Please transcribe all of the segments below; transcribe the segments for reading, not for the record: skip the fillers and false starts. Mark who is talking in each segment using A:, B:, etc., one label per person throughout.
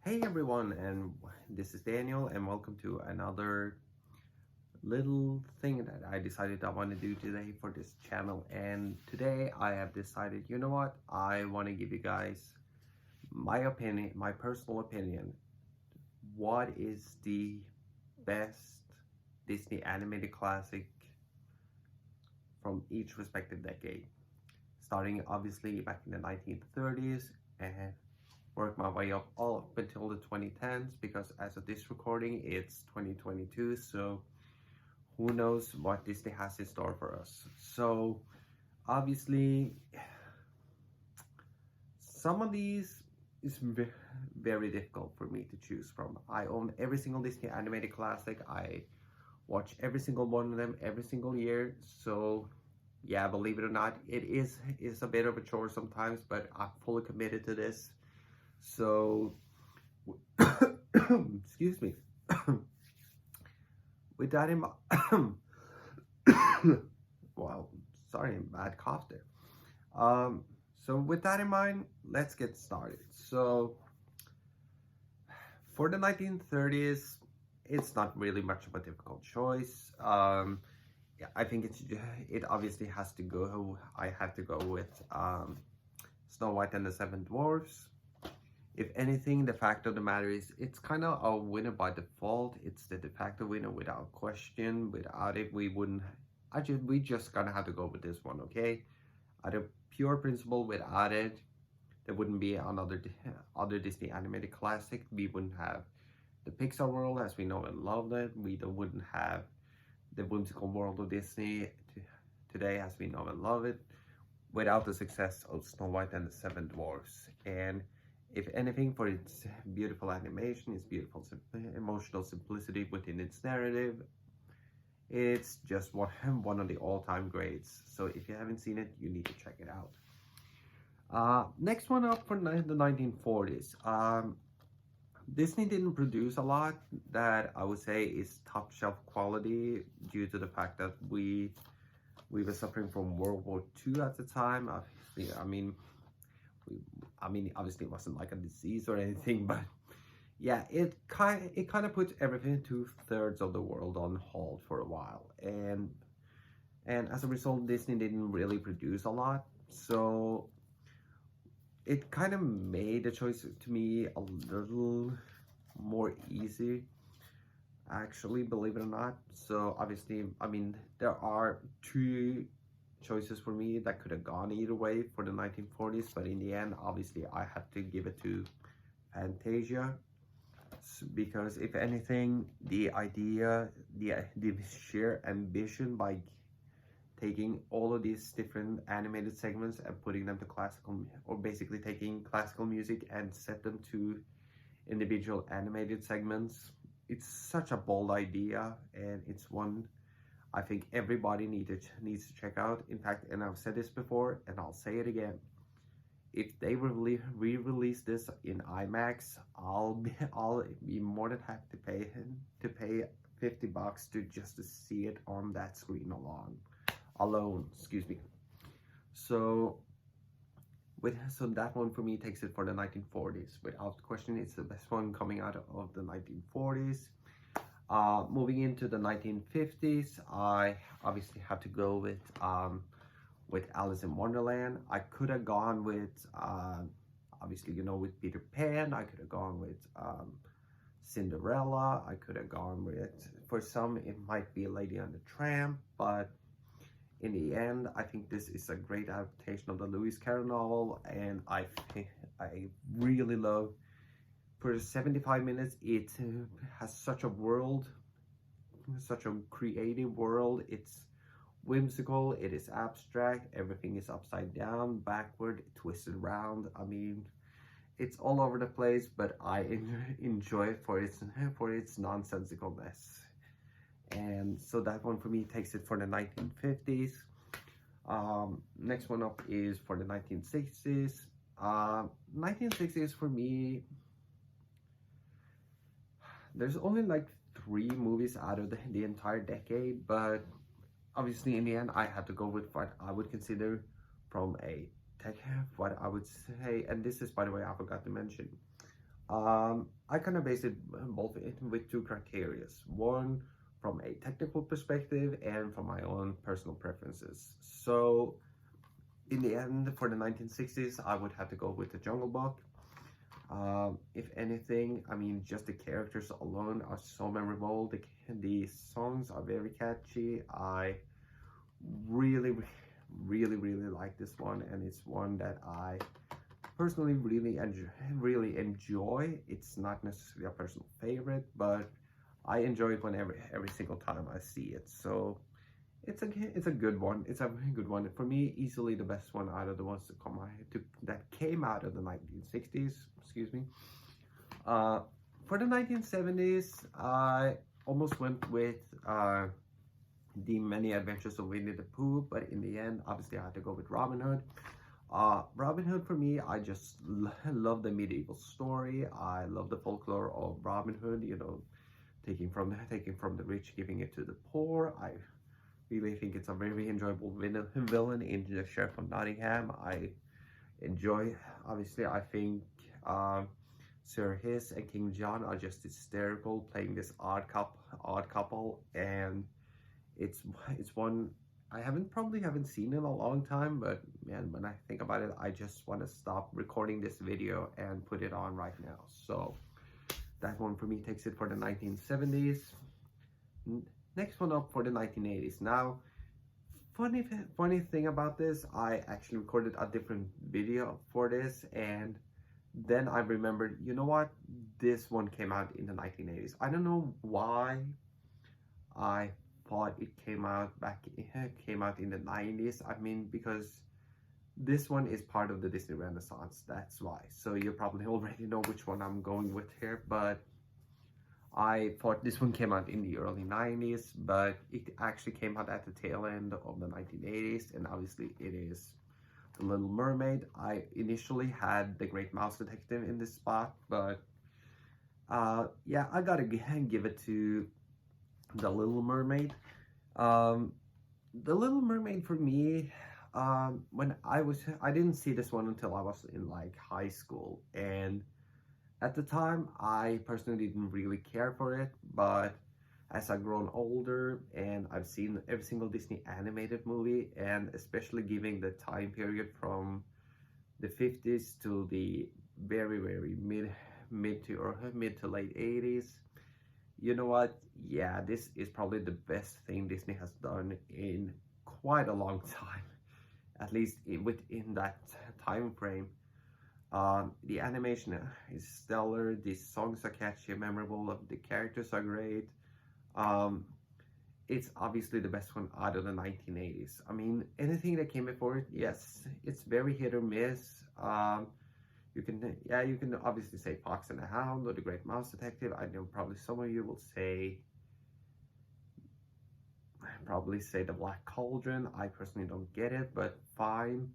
A: Hey everyone, and this is Daniel, and welcome to another little thing that I decided I want to do today for this channel. And today I have decided, you know what, I want to give you guys my opinion, my personal opinion. What is the best Disney animated classic from each respective decade? Starting obviously back in the 1930s and work my way up all up until the 2010s, because as of this recording it's 2022, so who knows what Disney has in store for us. So obviously some of these is very difficult for me to choose from. I own every single Disney animated classic. I watch every single one of them every single year. So yeah, believe it or not, it is a bit of a chore sometimes, but I'm fully committed to this. So excuse me. With that in mind, wow, sorry, bad cough there. So with that in mind, let's get started. So for the 1930s, it's not really much of a difficult choice. Yeah, I think it obviously has to go. I have to go with Snow White and the Seven Dwarfs. If anything, the fact of the matter is, it's kind of a winner by default. It's the de facto winner without question. Without it, we wouldn't. We just gonna have to go with this one, okay? Out of pure principle, without it, there wouldn't be another other Disney animated classic. We wouldn't have the Pixar world as we know and love it. We wouldn't have the whimsical world of Disney today as we know and love it without the success of Snow White and the Seven Dwarfs. And if anything, for its beautiful animation, its beautiful emotional simplicity within its narrative, it's just one of the all-time greats. So if you haven't seen it, you need to check it out. Next one up for the 1940s. Disney didn't produce a lot that I would say is top shelf quality due to the fact that we were suffering from World War II at the time. Obviously, obviously it wasn't like a disease or anything, but yeah, it kind of puts everything 2/3 of the world on hold for a while, and as a result, Disney didn't really produce a lot. So it kind of made the choice to me a little more easy, actually, believe it or not. So obviously, there are two choices for me that could have gone either way for the 1940s, but in the end, obviously, I have to give it to Fantasia, because if anything, the idea, the sheer ambition by taking all of these different animated segments and putting them to classical, or basically taking classical music and set them to individual animated segments, it's such a bold idea, and it's one I think everybody needs to check out. In fact, and I've said this before and I'll say it again, if they re-release this in IMAX, I'll be more than happy to pay $50 to see it on that screen alone, excuse me. So that one for me takes it for the 1940s. Without question, it's the best one coming out of the 1940s. Moving into the 1950s, I obviously have to go with Alice in Wonderland. I could have gone with obviously, with Peter Pan. I could have gone with Cinderella. I could have gone with, for some it might be Lady and the Tramp, but in the end, I think this is a great adaptation of the Lewis Carroll novel, and I really love. For 75 minutes, it has such a world, such a creative world. It's whimsical, it is abstract, everything is upside down, backward, twisted around. It's all over the place, but I enjoy it for its nonsensicalness. And so that one for me takes it for the 1950s. Next one up is for the 1960s. 1960s for me, there's only like 3 movies out of the entire decade, but obviously in the end I had to go with what I would consider from a what I would say, and this is, by the way, I forgot to mention, I kind of based it both with two criteria. One, from a technical perspective, and from my own personal preferences. So, in the end, for the 1960s, I would have to go with the Jungle Book. If anything, I mean, just the characters alone are so memorable. The songs are very catchy. I really, really like this one, and it's one that I personally really enjoy. It's not necessarily a personal favorite, but I enjoy it whenever every single time I see it. So it's a good one. It's a very good one for me. Easily the best one out of the ones that came out of the 1960s. Excuse me. For the 1970s, I almost went with the Many Adventures of Winnie the Pooh, but in the end, obviously, I had to go with Robin Hood. Robin Hood for me, I just love the medieval story. I love the folklore of Robin Hood. You know, taking from the rich, giving it to the poor. I really think it's a very enjoyable villain in the Sheriff of Nottingham. I enjoy. Obviously, I think Sir Hiss and King John are just hysterical, playing this odd couple, and it's one I probably haven't seen in a long time, but man, when I think about it, I just want to stop recording this video and put it on right now. So that one for me takes it for the 1970s. Next one up for the 1980s. Now, funny thing about this, I actually recorded a different video for this, and then I remembered, you know what? This one came out in the 1980s. I don't know why I thought it came out in the 90s. I mean, because this one is part of the Disney Renaissance, that's why. So you probably already know which one I'm going with here, but I thought this one came out in the early 90s, but it actually came out at the tail end of the 1980s, and obviously it is The Little Mermaid. I initially had The Great Mouse Detective in this spot, but yeah, I gotta give it to The Little Mermaid. The Little Mermaid for me, when I didn't see this one until I was in like high school, and at the time I personally didn't really care for it, but as I've grown older and I've seen every single Disney animated movie, and especially given the time period from the 50s to the very mid to late 80s, you know what? Yeah, this is probably the best thing Disney has done in quite a long time, at least within that time frame. The animation is stellar, the songs are catchy and memorable, the characters are great. It's obviously the best one out of the 1980s. I mean, anything that came before it, yes, it's very hit or miss. You can obviously say Fox and the Hound or The Great Mouse Detective. I know probably some of you will say The Black Cauldron. I personally don't get it, but fine.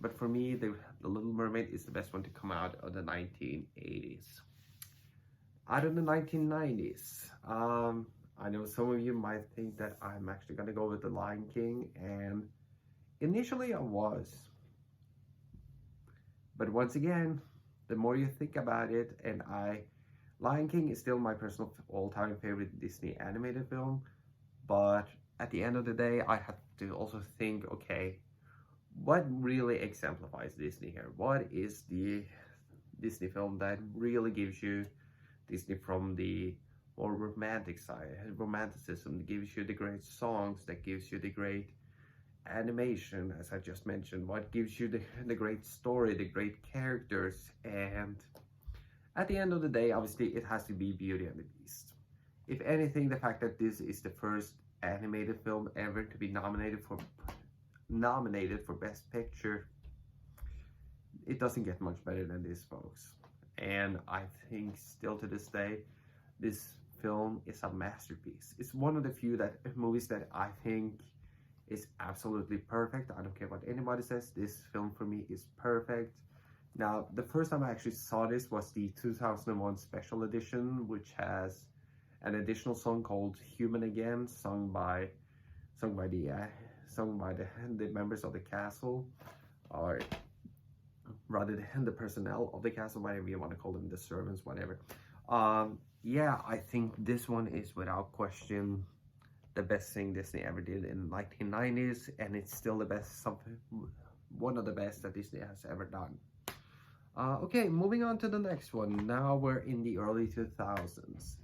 A: But for me, the Little Mermaid is the best one to come out of the 1980s. Out of the 1990s, I know some of you might think that I'm actually gonna go with The Lion King, and initially I was. But once again, the more you think about it, and Lion King is still my personal all-time favorite Disney animated film, but at the end of the day, I had to also think, okay, what really exemplifies Disney here? What is the Disney film that really gives you Disney from the more romantic side, romanticism, that gives you the great songs, that gives you the great animation, as I just mentioned, what gives you the great story, the great characters, and at the end of the day, obviously, it has to be Beauty and the Beast. If anything, the fact that this is the first animated film ever to be nominated for Best Picture, it doesn't get much better than this, folks. And I think still to this day, this film is a masterpiece. It's one of the few movies that I think is absolutely perfect. I don't care what anybody says, this film for me is perfect. Now, the first time I actually saw this was the 2001 special edition, which has an additional song called Human Again, sung by the members of the castle, or rather than the personnel of the cast, or whatever you want to call them, the servants, whatever. Yeah, I think this one is without question the best thing Disney ever did in the 1990s, and it's still the best, one of the best that Disney has ever done. Okay, moving on to the next one. Now we're in the early 2000s,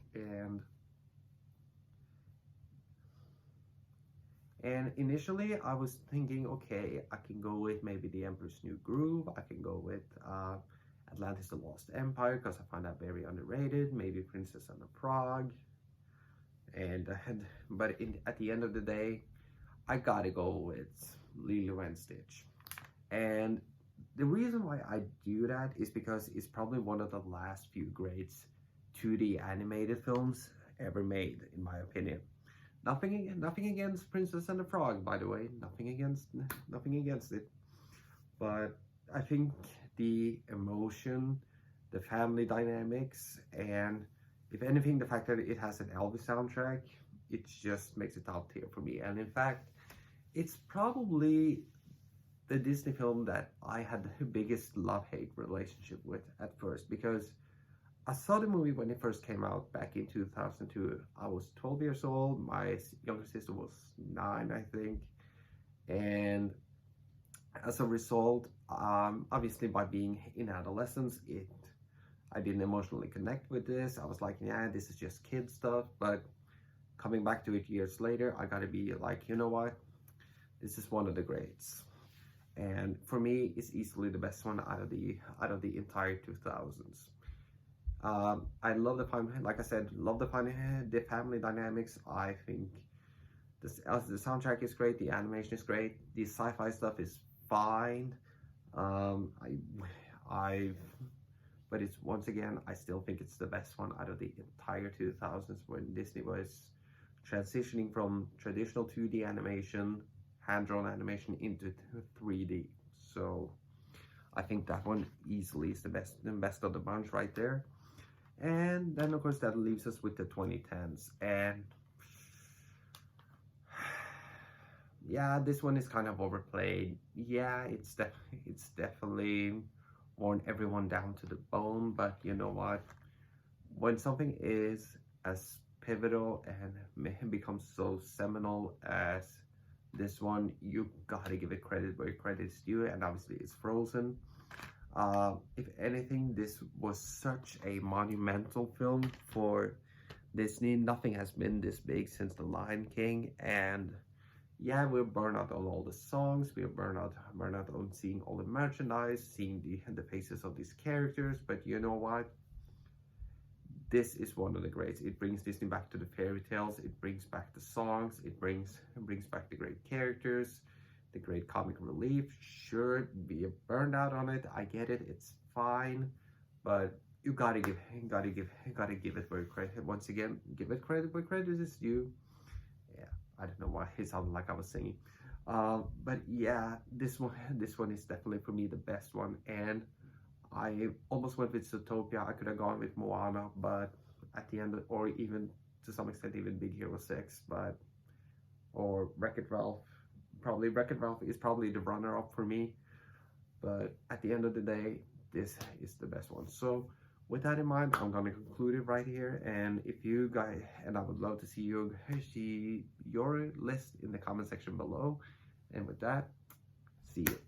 A: and initially I was thinking, okay, I can go with maybe The Emperor's New Groove. I can go with Atlantis: The Lost Empire, because I find that very underrated. Maybe Princess and the Frog. But at the end of the day, I gotta go with Lilo and Stitch. And the reason why I do that is because it's probably one of the last few great 2D animated films ever made, in my opinion. Nothing against Princess and the Frog, by the way. Nothing against it. But I think the emotion, the family dynamics, and if anything, the fact that it has an Elvis soundtrack, it just makes it top tier for me. And in fact, it's probably the Disney film that I had the biggest love-hate relationship with at first, because I saw the movie when it first came out back in 2002. I was 12 years old. My younger sister was 9, I think. And as a result, obviously by being in adolescence, I didn't emotionally connect with this. I was like, yeah, this is just kid stuff. But coming back to it years later, I gotta be like, you know what? This is one of the greats. And for me, it's easily the best one out of the entire 2000s. I love like I said, love the family dynamics. I think the soundtrack is great, the animation is great, the sci-fi stuff is fine. But it's, once again, I still think it's the best one out of the entire 2000s, when Disney was transitioning from traditional 2D animation, hand-drawn animation, into 3D. So I think that one easily is the best of the bunch right there. And then of course that leaves us with the 2010s, and yeah, this one is kind of overplayed. Yeah, it's definitely worn everyone down to the bone, but you know what? When something is as pivotal and becomes so seminal as this one, you gotta give it credit where credit is due, and obviously it's Frozen. If anything, this was such a monumental film for Disney. Nothing has been this big since The Lion King, and yeah, we're burned out on all the songs, we're burned out on seeing all the merchandise, seeing the faces of these characters, but you know what? This is one of the greats. It brings Disney back to the fairy tales, it brings back the songs, it brings back the great characters, the great comic relief. Sure, be burned out on it, I get it, it's fine, but you gotta give it where credit. Once again, give it credit where credit is due. Yeah, I don't know why it sounded like I was singing, but yeah, this one is definitely for me the best one. And I almost went with Zootopia. I could have gone with Moana, but at the end, or even to some extent even Big Hero 6, or Wreck-It Ralph. Probably Wreck-It Ralph is probably the runner-up for me, but at the end of the day, this is the best one. So with that in mind, I'm gonna conclude it right here. And if you guys, and I would love to see your list in the comment section below. And with that, see you.